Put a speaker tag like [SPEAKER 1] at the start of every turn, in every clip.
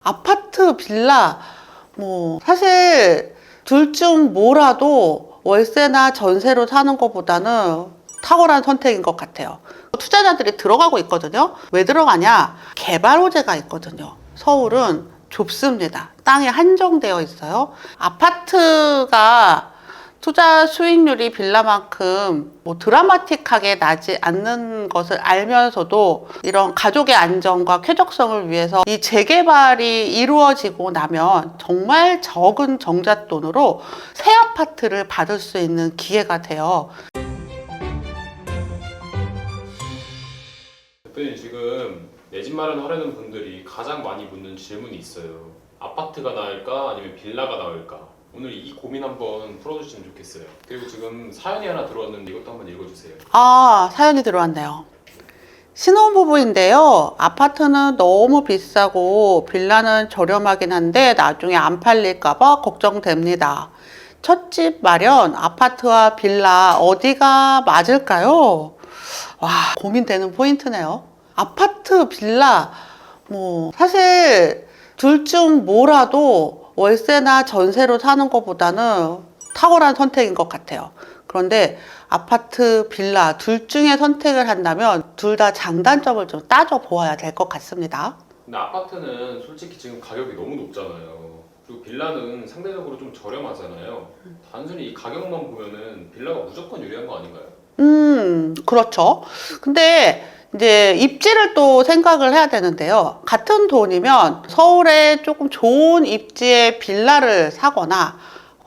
[SPEAKER 1] 아파트, 빌라, 사실 둘 중 뭐라도 월세나 전세로 사는 것보다는 탁월한 선택인 것 같아요. 투자자들이 들어가고 있거든요. 왜 들어가냐? 개발 호재가 있거든요. 서울은 좁습니다. 땅이 한정되어 있어요. 아파트가 투자 수익률이 빌라만큼 드라마틱하게 나지 않는 것을 알면서도 이런 가족의 안정과 쾌적성을 위해서 이 재개발이 이루어지고 나면 정말 적은 정잣돈으로 새 아파트를 받을 수 있는 기회가 돼요.
[SPEAKER 2] 대표님, 지금 내 집 마련하려는 분들이 가장 많이 묻는 질문이 있어요. 아파트가 나을까 아니면 빌라가 나을까? 오늘 이 고민 한번 풀어주시면 좋겠어요. 그리고 지금 사연이 하나 들어왔는데 이것도 한번 읽어주세요.
[SPEAKER 1] 사연이 들어왔네요. 신혼부부인데요. 아파트는 너무 비싸고 빌라는 저렴하긴 한데 나중에 안 팔릴까봐 걱정됩니다. 첫 집 마련, 아파트와 빌라 어디가 맞을까요? 와, 고민되는 포인트네요. 아파트, 빌라, 사실 둘 중 뭐라도 월세나 전세로 사는 것보다는 탁월한 선택인 것 같아요. 그런데 아파트, 빌라 둘 중에 선택을 한다면 둘 다 장단점을 좀 따져보아야 될 것 같습니다.
[SPEAKER 2] 근데 아파트는 솔직히 지금 가격이 너무 높잖아요. 그리고 빌라는 상대적으로 좀 저렴하잖아요. 단순히 이 가격만 보면은 빌라가 무조건 유리한 거 아닌가요?
[SPEAKER 1] 그렇죠. 근데 이제 입지를 또 생각을 해야 되는데요. 같은 돈이면 서울에 조금 좋은 입지의 빌라를 사거나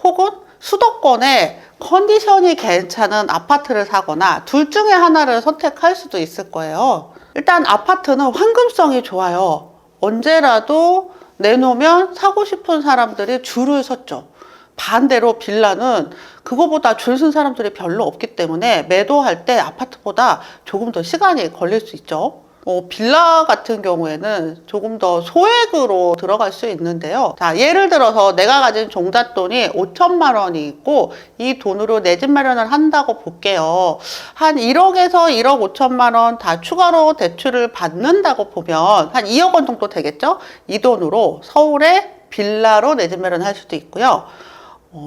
[SPEAKER 1] 혹은 수도권에 컨디션이 괜찮은 아파트를 사거나 둘 중에 하나를 선택할 수도 있을 거예요. 일단 아파트는 황금성이 좋아요. 언제라도 내놓으면 사고 싶은 사람들이 줄을 섰죠. 반대로 빌라는 그거보다 줄 쓴 사람들이 별로 없기 때문에 매도할 때 아파트보다 조금 더 시간이 걸릴 수 있죠. 빌라 같은 경우에는 조금 더 소액으로 들어갈 수 있는데요. 자, 예를 들어서 내가 가진 종잣돈이 5천만 원이 있고 이 돈으로 내 집 마련을 한다고 볼게요. 한 1억에서 1억 5천만 원 다 추가로 대출을 받는다고 보면 한 2억 원 정도 되겠죠? 이 돈으로 서울에 빌라로 내 집 마련할 수도 있고요.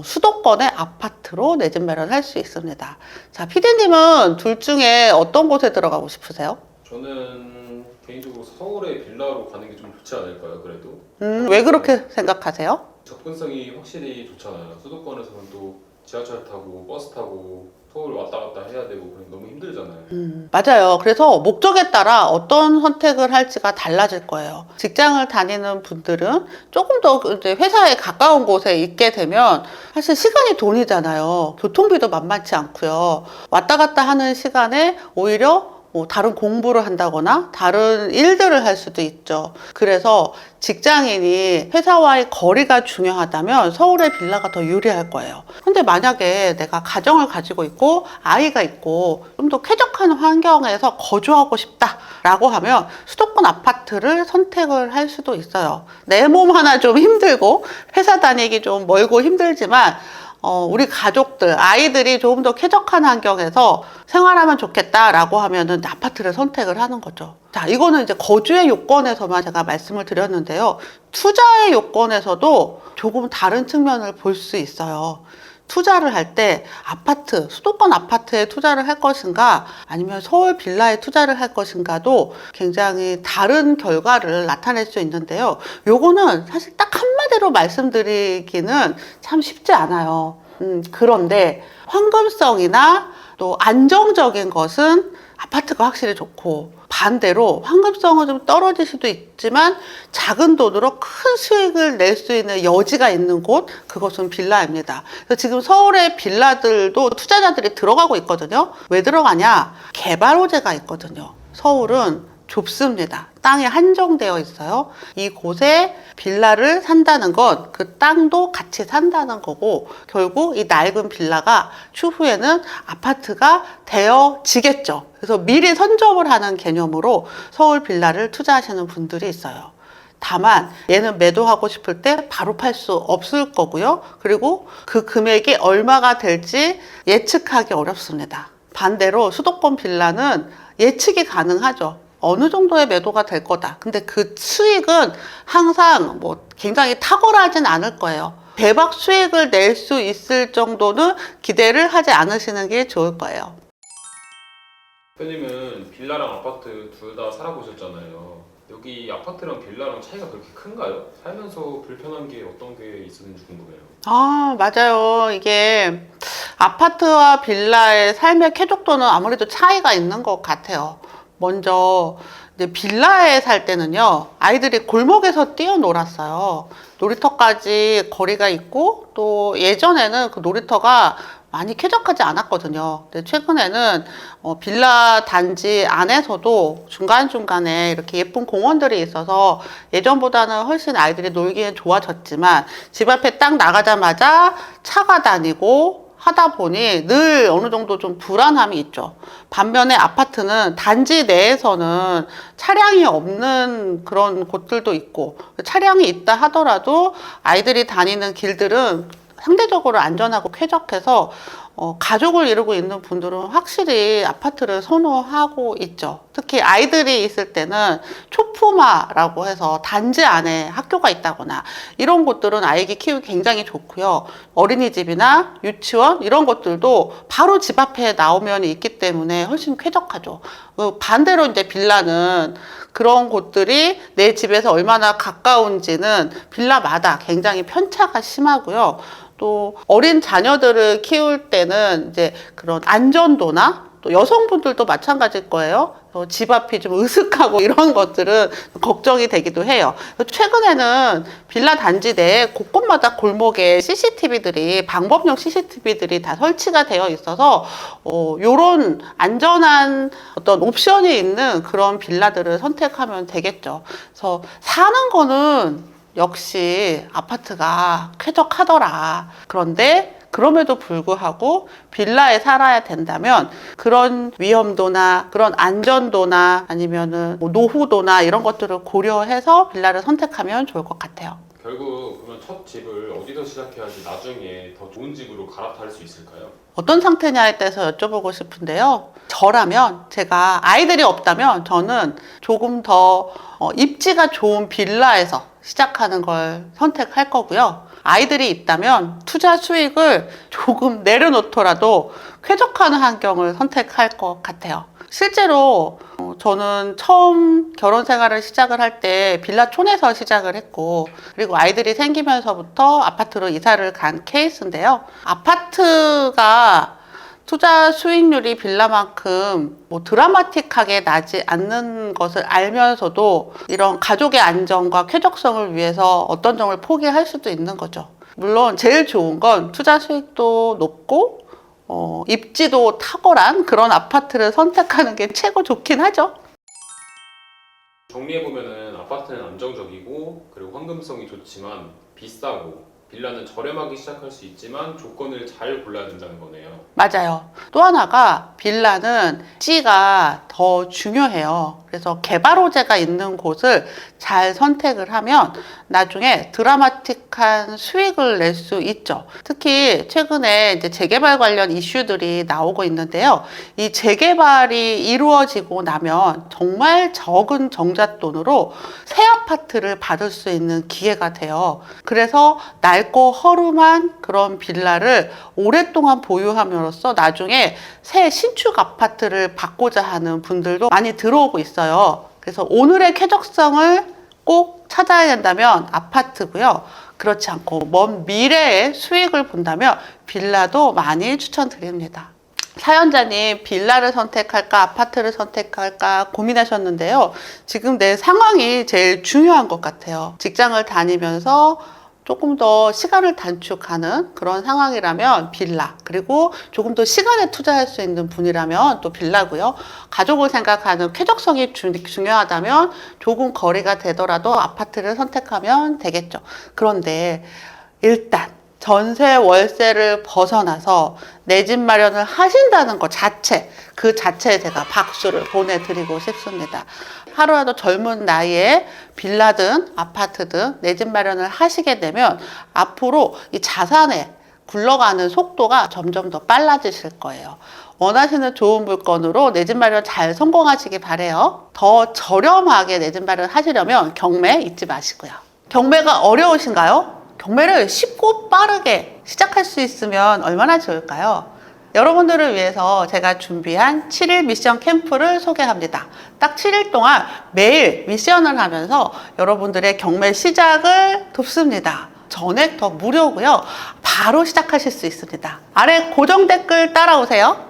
[SPEAKER 1] 수도권의 아파트로 내 집 마련할 수 있습니다. 자, PD님은 둘 중에 어떤 곳에 들어가고 싶으세요?
[SPEAKER 2] 저는 개인적으로 서울에 빌라로 가는 게 좀 좋지 않을까요, 그래도?
[SPEAKER 1] 왜 그렇게 생각하세요?
[SPEAKER 2] 접근성이 확실히 좋잖아요. 수도권에서는 또 지하철 타고 버스 타고 서울 왔다 갔다 해야 되고 그럼 너무 힘들잖아요.
[SPEAKER 1] 맞아요. 그래서 목적에 따라 어떤 선택을 할지가 달라질 거예요. 직장을 다니는 분들은 조금 더 이제 회사에 가까운 곳에 있게 되면 사실 시간이 돈이잖아요. 교통비도 만만치 않고요. 왔다 갔다 하는 시간에 오히려 다른 공부를 한다거나 다른 일들을 할 수도 있죠. 그래서 직장인이 회사와의 거리가 중요하다면 서울의 빌라가 더 유리할 거예요. 근데 만약에 내가 가정을 가지고 있고 아이가 있고 좀 더 쾌적한 환경에서 거주하고 싶다라고 하면 수도권 아파트를 선택을 할 수도 있어요. 내 몸 하나 좀 힘들고 회사 다니기 좀 멀고 힘들지만 우리 가족들, 아이들이 조금 더 쾌적한 환경에서 생활하면 좋겠다라고 하면은 아파트를 선택을 하는 거죠. 자, 이거는 이제 거주의 요건에서만 제가 말씀을 드렸는데요. 투자의 요건에서도 조금 다른 측면을 볼 수 있어요. 투자를 할 때 아파트, 수도권 아파트에 투자를 할 것인가 아니면 서울 빌라에 투자를 할 것인가도 굉장히 다른 결과를 나타낼 수 있는데요. 요거는 사실 딱 한마디로 말씀드리기는 참 쉽지 않아요. 그런데 황금성이나 또 안정적인 것은 아파트가 확실히 좋고 반대로 황금성은 좀 떨어질 수도 있지만 작은 돈으로 큰 수익을 낼 수 있는 여지가 있는 곳, 그것은 빌라입니다. 그래서 지금 서울의 빌라들도 투자자들이 들어가고 있거든요. 왜 들어가냐? 개발 호재가 있거든요. 서울은 좁습니다. 땅이 한정되어 있어요. 이곳에 빌라를 산다는 건 그 땅도 같이 산다는 거고 결국 이 낡은 빌라가 추후에는 아파트가 되어지겠죠. 그래서 미리 선점을 하는 개념으로 서울 빌라를 투자하시는 분들이 있어요. 다만 얘는 매도하고 싶을 때 바로 팔 수 없을 거고요. 그리고 그 금액이 얼마가 될지 예측하기 어렵습니다. 반대로 수도권 빌라는 예측이 가능하죠. 어느 정도의 매도가 될 거다. 근데 그 수익은 항상 뭐 굉장히 탁월하진 않을 거예요. 대박 수익을 낼 수 있을 정도는 기대를 하지 않으시는 게 좋을 거예요.
[SPEAKER 2] 대표님은 빌라랑 아파트 둘 다 살아보셨잖아요. 여기 아파트랑 빌라랑 차이가 그렇게 큰가요? 살면서 불편한 게 어떤 게 있었는지 궁금해요.
[SPEAKER 1] 아, 맞아요. 이게 아파트와 빌라의 삶의 쾌적도는 아무래도 차이가 있는 것 같아요. 먼저 이제 빌라에 살 때는요, 아이들이 골목에서 뛰어놀았어요. 놀이터까지 거리가 있고, 또 예전에는 그 놀이터가 많이 쾌적하지 않았거든요. 근데 최근에는 빌라 단지 안에서도 중간중간에 이렇게 예쁜 공원들이 있어서 예전보다는 훨씬 아이들이 놀기엔 좋아졌지만, 집 앞에 딱 나가자마자 차가 다니고 하다 보니 늘 어느 정도 좀 불안함이 있죠. 반면에 아파트는 단지 내에서는 차량이 없는 그런 곳들도 있고, 차량이 있다 하더라도 아이들이 다니는 길들은 상대적으로 안전하고 쾌적해서 가족을 이루고 있는 분들은 확실히 아파트를 선호하고 있죠. 특히 아이들이 있을 때는 초품화라고 해서 단지 안에 학교가 있다거나 이런 곳들은 아이기 키우기 굉장히 좋고요. 어린이집이나 유치원 이런 것들도 바로 집 앞에 나오면 있기 때문에 훨씬 쾌적하죠. 반대로 이제 빌라는 그런 곳들이 내 집에서 얼마나 가까운지는 빌라마다 굉장히 편차가 심하고요. 또 어린 자녀들을 키울 때는 이제 그런 안전도나 또 여성분들도 마찬가지일 거예요. 집 앞이 좀 으슥하고 이런 것들은 걱정이 되기도 해요. 최근에는 빌라 단지 내에 곳곳마다 골목에 CCTV들이 방범용 CCTV들이 다 설치가 되어 있어서 요런 안전한 어떤 옵션이 있는 그런 빌라들을 선택하면 되겠죠. 그래서 사는 거는 역시 아파트가 쾌적하더라. 그런데 그럼에도 불구하고 빌라에 살아야 된다면 그런 위험도나 그런 안전도나 아니면은 뭐 노후도나 이런 것들을 고려해서 빌라를 선택하면 좋을 것 같아요.
[SPEAKER 2] 결국 그러면 첫 집을 어디서 시작해야지 나중에 더 좋은 집으로 갈아탈 수 있을까요?
[SPEAKER 1] 어떤 상태냐에 대해서 여쭤보고 싶은데요. 저라면 제가 아이들이 없다면 저는 조금 더 입지가 좋은 빌라에서 시작하는 걸 선택할 거고요. 아이들이 있다면 투자 수익을 조금 내려놓더라도 쾌적한 환경을 선택할 것 같아요. 실제로 저는 처음 결혼 생활을 시작을 할 때 빌라촌에서 시작을 했고, 그리고 아이들이 생기면서부터 아파트로 이사를 간 케이스인데요. 아파트가 투자 수익률이 빌라만큼 뭐 드라마틱하게 나지 않는 것을 알면서도 이런 가족의 안전과 쾌적성을 위해서 어떤 점을 포기할 수도 있는 거죠. 물론 제일 좋은 건 투자 수익도 높고 입지도 탁월한 그런 아파트를 선택하는 게 최고 좋긴 하죠.
[SPEAKER 2] 정리해보면은 아파트는 안정적이고 그리고 황금성이 좋지만 비싸고 빌라는 저렴하게 시작할 수 있지만 조건을 잘 골라야 된다는 거네요.
[SPEAKER 1] 맞아요. 또 하나가 빌라는 입지가 더 중요해요. 그래서 개발 호재가 있는 곳을 잘 선택을 하면 나중에 드라마틱한 수익을 낼 수 있죠. 특히 최근에 이제 재개발 관련 이슈들이 나오고 있는데요. 이 재개발이 이루어지고 나면 정말 적은 정잣돈으로 새 아파트를 받을 수 있는 기회가 돼요. 그래서 낡고 허름한 그런 빌라를 오랫동안 보유함으로써 나중에 새 신축 아파트를 받고자 하는 분들도 많이 들어오고 있어요. 그래서 오늘의 쾌적성을 꼭 찾아야 된다면 아파트고요. 그렇지 않고 먼 미래의 수익을 본다면 빌라도 많이 추천드립니다. 사연자님 빌라를 선택할까 아파트를 선택할까 고민하셨는데요. 지금 내 상황이 제일 중요한 것 같아요. 직장을 다니면서 조금 더 시간을 단축하는 그런 상황이라면 빌라, 그리고 조금 더 시간에 투자할 수 있는 분이라면 또 빌라고요. 가족을 생각하는 쾌적성이 중요하다면 조금 거리가 되더라도 아파트를 선택하면 되겠죠. 그런데 일단 전세 월세를 벗어나서 내 집 마련을 하신다는 것 자체, 그 자체에 제가 박수를 보내드리고 싶습니다. 하루라도 젊은 나이에 빌라든 아파트든 내 집 마련을 하시게 되면 앞으로 이 자산에 굴러가는 속도가 점점 더 빨라지실 거예요. 원하시는 좋은 물건으로 내 집 마련 잘 성공하시기 바래요. 더 저렴하게 내 집 마련 하시려면 경매 잊지 마시고요. 경매가 어려우신가요? 경매를 쉽고 빠르게 시작할 수 있으면 얼마나 좋을까요? 여러분들을 위해서 제가 준비한 7일 미션 캠프를 소개합니다. 딱 7일 동안 매일 미션을 하면서 여러분들의 경매 시작을 돕습니다. 전액 더 무료고요. 바로 시작하실 수 있습니다. 아래 고정 댓글 따라오세요.